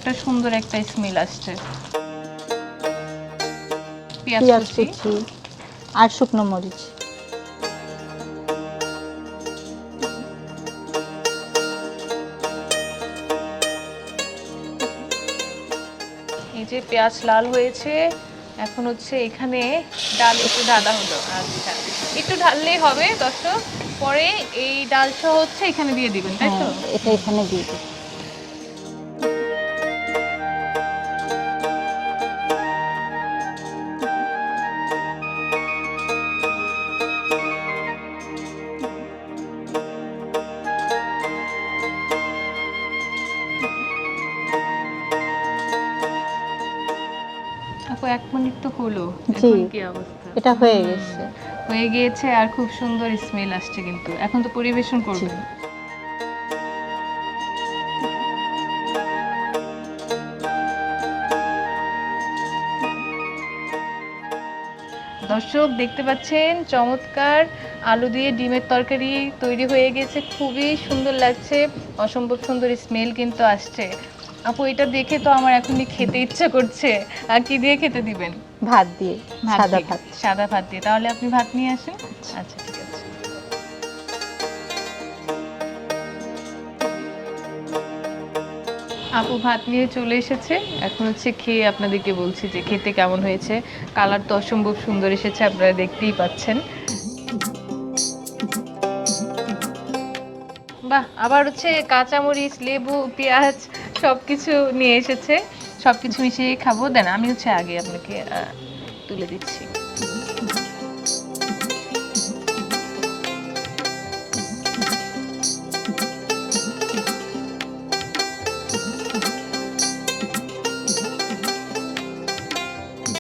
একটা সুন্দর একটা স্মেল আসছে। পেঁয়াজ কুচি আর শুকনো মরিচ। এই যে পেঁয়াজ লাল হয়েছে, এখন হচ্ছে এখানে ডাল একটু ঢালা হলো। আচ্ছা, একটু ঢাললেই হবে দর্শক, পরে এই ডাল সহ হচ্ছে এখানে দিয়ে দিবেন, তাই তো? এটা এখানে দিয়ে দিই। আপু 1 মিনিট তো হলো, জি, এখন কি অবস্থা? এটা হয়ে গেছে। হয়ে গিয়েছে আর খুব সুন্দর স্মেল আসছে, কিন্তু এখন তো পরিবেশন করবেন। দর্শক দেখতে পাচ্ছেন চমৎকার আলু দিয়ে ডিমের তরকারি তৈরি হয়ে গেছে, খুবই সুন্দর লাগছে, অসম্ভব সুন্দর স্মেল কিন্তু আসছে। আপু এটা দেখে তো আমার এখনই খেতে ইচ্ছা করছে। আর কি দিয়ে খেতে দিবেন? ভাত দিয়ে, সাদা দিয়ে, ভাত। সাদা ভাত দিয়ে। তাহলে আপনি ভাত নিয়ে আসেন। আচ্ছা ঠিক আছে। আপু ভাত নিয়ে চলে এসেছে, এখন হচ্ছে খেয়ে আপনাদেরকে বলছি যে খেতে কেমন হয়েছে। কালার তো অসম্ভব সুন্দর এসেছে, আপনারা দেখতেই পাচ্ছেন। বাহ, আবার হচ্ছে কাঁচামরিচ, লেবু, পেঁয়াজ সবকিছু নিয়ে এসেছে, সবকিছু মিশিয়ে খাবো। দেন আমি হচ্ছে আগে আপনাকে তুলে দিচ্ছি।